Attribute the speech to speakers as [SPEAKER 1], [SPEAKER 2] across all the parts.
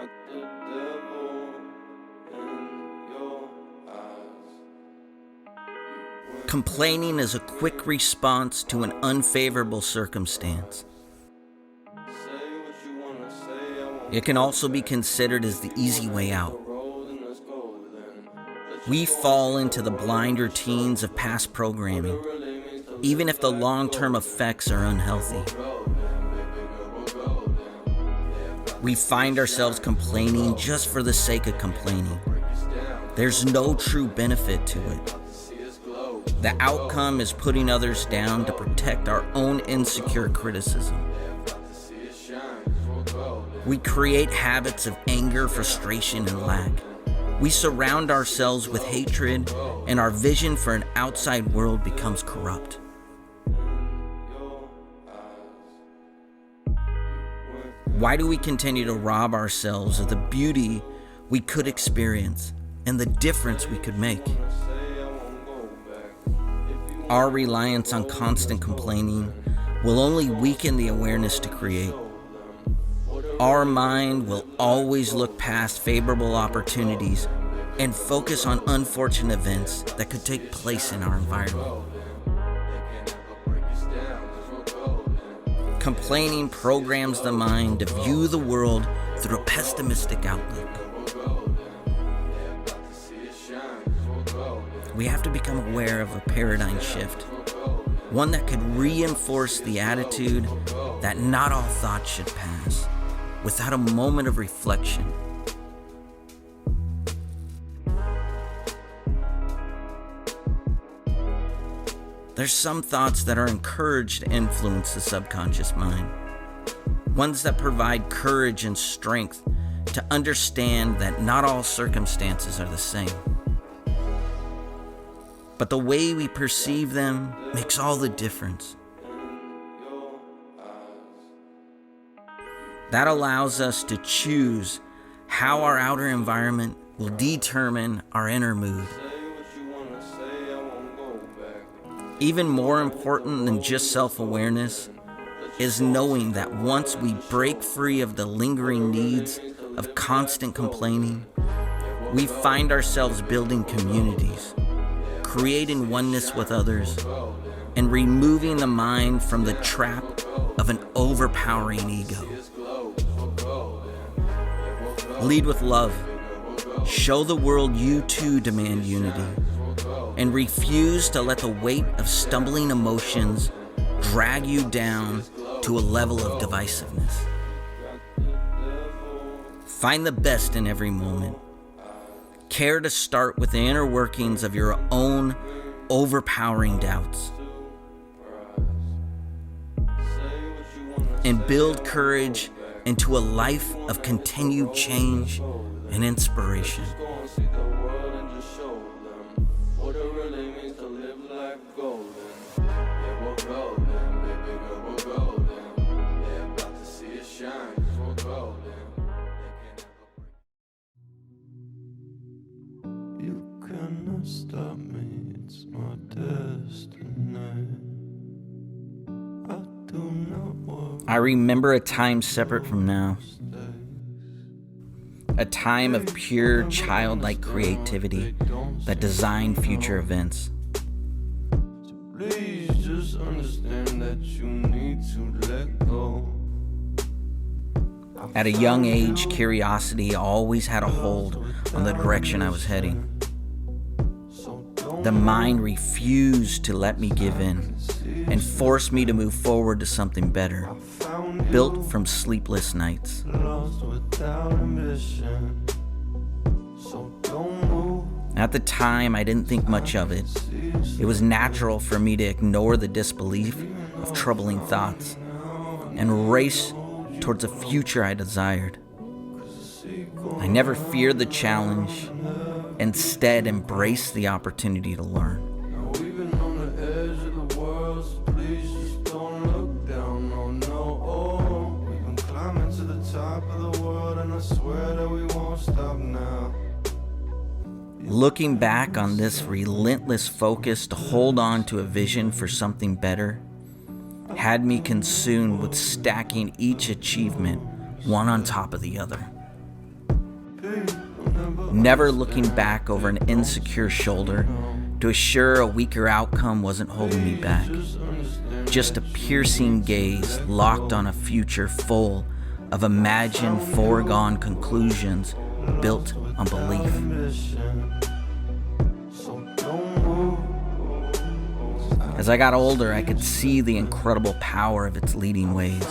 [SPEAKER 1] Got the devil in your eyes.
[SPEAKER 2] Complaining is a quick response to an unfavorable circumstance. It can also be considered as the easy way out. We fall into the blind routines of past programming, even if the long-term effects are unhealthy. We find ourselves complaining just for the sake of complaining. There's no true benefit to it. The outcome is putting others down to protect our own insecure criticism. We create habits of anger, frustration, and lack. We surround ourselves with hatred, and our vision for an outside world becomes corrupt. Why do we continue to rob ourselves of the beauty we could experience and the difference we could make? Our reliance on constant complaining will only weaken the awareness to create. Our mind will always look past favorable opportunities and focus on unfortunate events that could take place in our environment. Complaining programs the mind to view the world through a pessimistic outlook. We have to become aware of a paradigm shift, one that could reinforce the attitude that not all thoughts should pass without a moment of reflection. There's some thoughts that are encouraged to influence the subconscious mind, ones that provide courage and strength to understand that not all circumstances are the same. But the way we perceive them makes all the difference. That allows us to choose how our outer environment will determine our inner mood. Even more important than just self-awareness is knowing that once we break free of the lingering needs of constant complaining, we find ourselves building communities, creating oneness with others, and removing the mind from the trap of an overpowering ego. Lead with love. Show the world you too demand unity, and refuse to let the weight of stumbling emotions drag you down to a level of divisiveness. Find the best in every moment. Care to start with the inner workings of your own overpowering doubts, and build courage into a life of continued change and inspiration.
[SPEAKER 1] You cannot stop me, it's my destiny. I do not worry.
[SPEAKER 2] I remember a time separate from now, a time of pure childlike creativity that designed future events.
[SPEAKER 1] Please just understand that you need to let go.
[SPEAKER 2] At a young age, curiosity always had a hold on the direction I was heading. The mind refused to let me give in and forced me to move forward to something better, built from sleepless nights. At the time, I didn't think much of it. It was natural for me to ignore the disbelief of troubling thoughts and race towards a future I desired. I never feared the challenge, instead embraced the opportunity to learn. Looking back on this relentless focus to hold on to a vision for something better had me consumed with stacking each achievement one on top of the other. never looking back over an insecure shoulder to assure a weaker outcome wasn't holding me back. Just a piercing gaze locked on a future full of imagined foregone conclusions built on belief. As I got older, I could see the incredible power of its leading ways,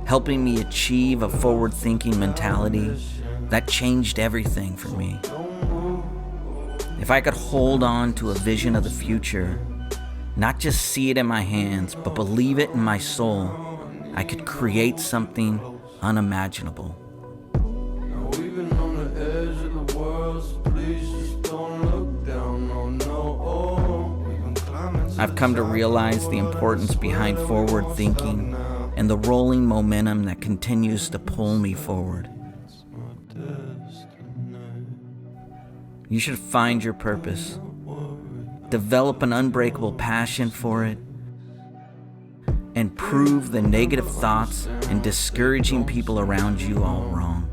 [SPEAKER 2] helping me achieve a forward-thinking mentality that changed everything for me. If I could hold on to a vision of the future, not just see it in my hands, but believe it in my soul, I could create something unimaginable. I've come to realize the importance behind forward thinking and the rolling momentum that continues to pull me forward. You should find your purpose, develop an unbreakable passion for it, and prove the negative thoughts and discouraging people around you all wrong.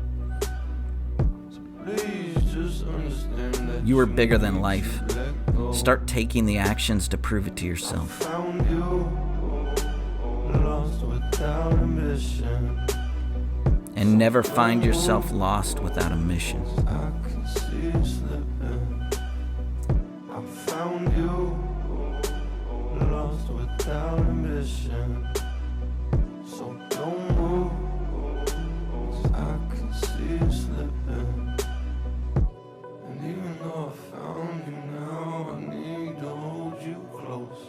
[SPEAKER 2] You are bigger than life. Start taking the actions to prove it to yourself. And never find yourself lost without a mission.
[SPEAKER 1] So don't move, 'cause I can see you slipping. And even though I found you now, I need to hold you close.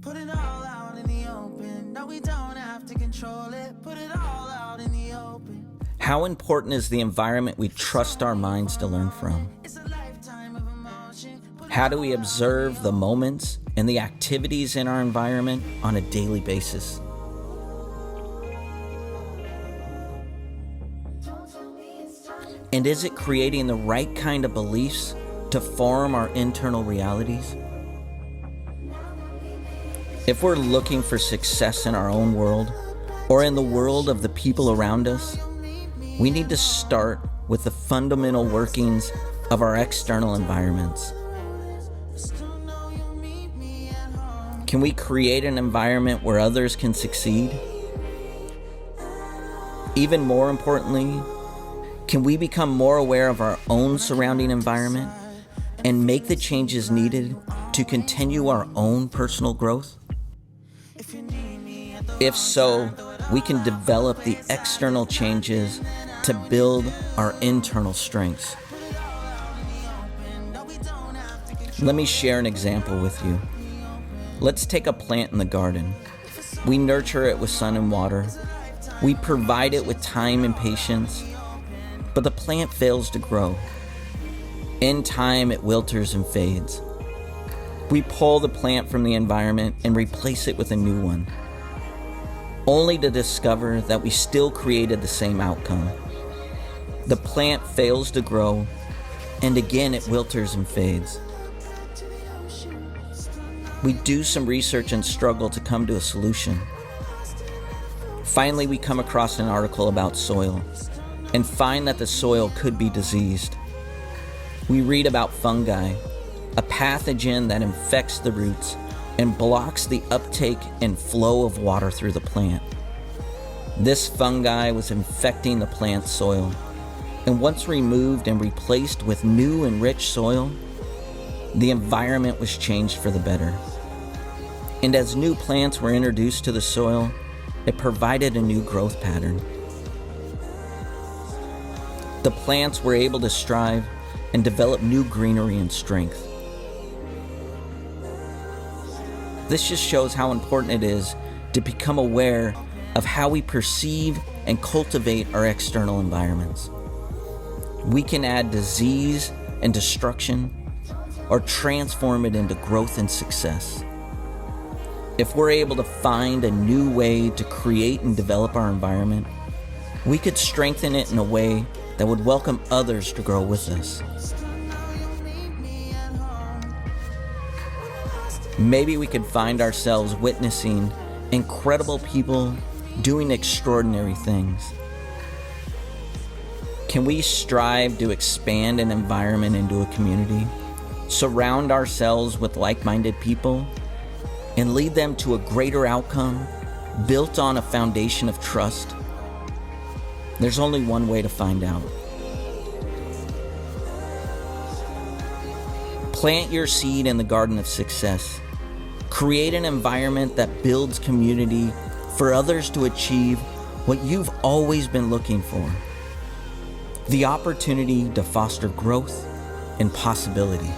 [SPEAKER 3] Put it all out in the open. No, we don't have to control it. Put it all out in the open.
[SPEAKER 2] How important is the environment we trust our minds to learn from?
[SPEAKER 3] It's a lifetime of emotion.
[SPEAKER 2] How do we observe the moments and the activities in our environment on a daily basis? And is it creating the right kind of beliefs to form our internal realities? If we're looking for success in our own world or in the world of the people around us, we need to start with the fundamental workings of our external environments. Can we create an environment where others can succeed? Even more importantly, can we become more aware of our own surrounding environment and make the changes needed to continue our own personal growth? If so, we can develop the external changes to build our internal strengths. Let me share an example with you. Let's take a plant in the garden. We nurture it with sun and water. We provide it with time and patience, but the plant fails to grow. In time, it wilters and fades. We pull the plant from the environment and replace it with a new one, only to discover that we still created the same outcome. The plant fails to grow, and again it wilters and fades. We do some research and struggle to come to a solution. Finally, we come across an article about soil and find that the soil could be diseased. We read about fungi, a pathogen that infects the roots and blocks the uptake and flow of water through the plant. This fungi was infecting the plant's soil, and once removed and replaced with new and rich soil, the environment was changed for the better. And as new plants were introduced to the soil, it provided a new growth pattern. The plants were able to strive and develop new greenery and strength. This just shows how important it is to become aware of how we perceive and cultivate our external environments. We can add disease and destruction or transform it into growth and success. If we're able to find a new way to create and develop our environment, we could strengthen it in a way that would welcome others to grow with us. Maybe we could find ourselves witnessing incredible people doing extraordinary things. Can we strive to expand an environment into a community, surround ourselves with like-minded people, and lead them to a greater outcome built on a foundation of trust? There's only one way to find out. Plant your seed in the garden of success. Create an environment that builds community for others to achieve what you've always been looking for. The opportunity to foster growth and possibility.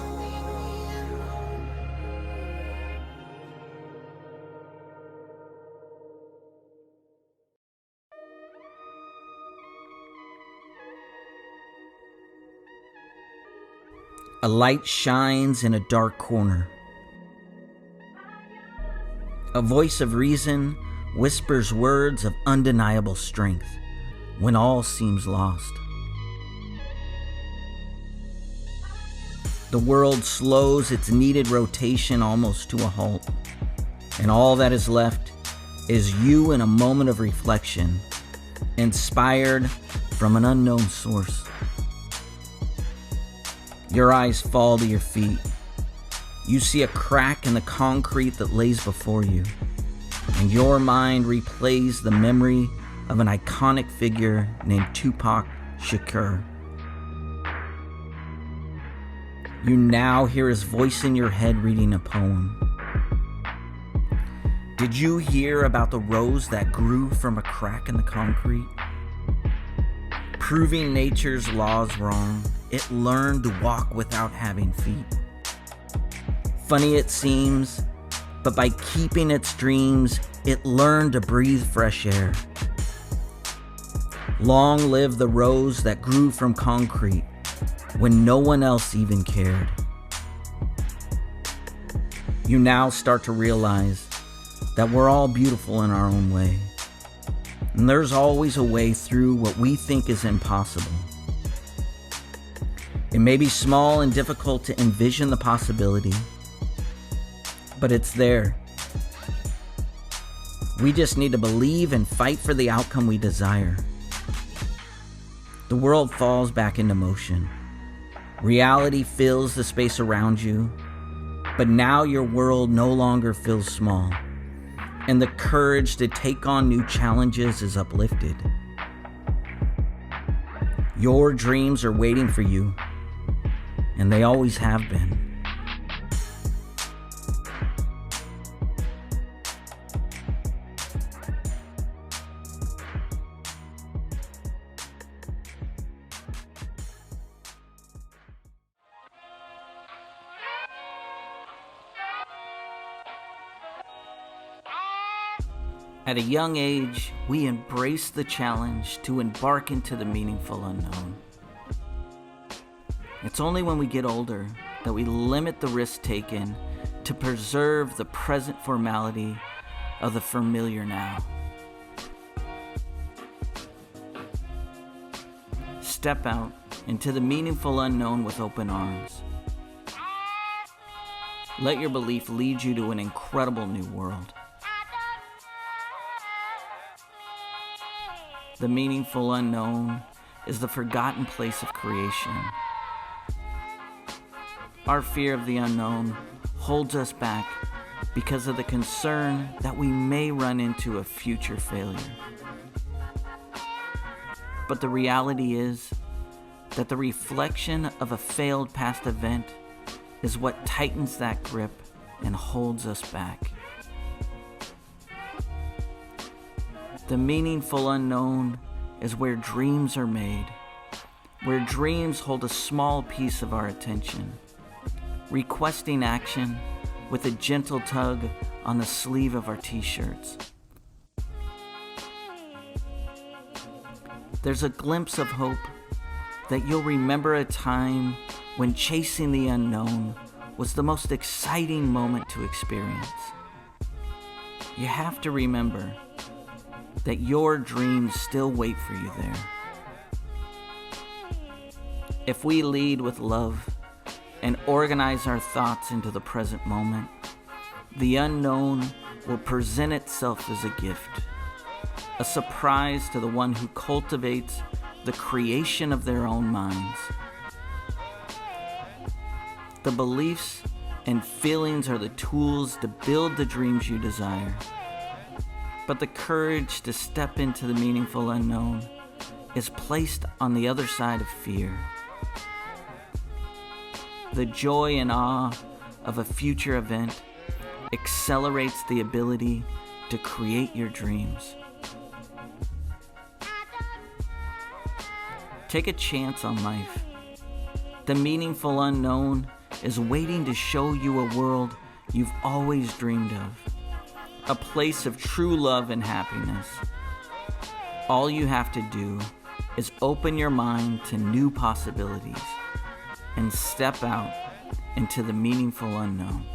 [SPEAKER 2] A light shines in a dark corner. A voice of reason whispers words of undeniable strength when all seems lost. The world slows its needed rotation almost to a halt, and all that is left is you in a moment of reflection, inspired from an unknown source. Your eyes fall to your feet. You see a crack in the concrete that lays before you, and your mind replays the memory of an iconic figure named Tupac Shakur. You now hear his voice in your head reading a poem. Did you hear about the rose that grew from a crack in the concrete? Proving nature's laws wrong, it learned to walk without having feet. Funny it seems, but by keeping its dreams, it learned to breathe fresh air. Long live the rose that grew from concrete when no one else even cared. You now start to realize that we're all beautiful in our own way, and there's always a way through what we think is impossible. It may be small and difficult to envision the possibility, but it's there. We just need to believe and fight for the outcome we desire. The world falls back into motion. Reality fills the space around you, but now your world no longer feels small, and the courage to take on new challenges is uplifted. Your dreams are waiting for you, and they always have been. At a young age, we embrace the challenge to embark into the meaningful unknown. It's only when we get older that we limit the risk taken to preserve the present formality of the familiar now. Step out into the meaningful unknown with open arms. Let your belief lead you to an incredible new world. The meaningful unknown is the forgotten place of creation. Our fear of the unknown holds us back because of the concern that we may run into a future failure. But the reality is that the reflection of a failed past event is what tightens that grip and holds us back. The meaningful unknown is where dreams are made, where dreams hold a small piece of our attention, requesting action with a gentle tug on the sleeve of our t-shirts. There's a glimpse of hope that you'll remember a time when chasing the unknown was the most exciting moment to experience. You have to remember that your dreams still wait for you there. If we lead with love and organize our thoughts into the present moment, the unknown will present itself as a gift, a surprise to the one who cultivates the creation of their own minds. The beliefs and feelings are the tools to build the dreams you desire. But the courage to step into the meaningful unknown is placed on the other side of fear. The joy and awe of a future event accelerates the ability to create your dreams. Take a chance on life. The meaningful unknown is waiting to show you a world you've always dreamed of, a place of true love and happiness. All you have to do is open your mind to new possibilities and step out into the meaningful unknown.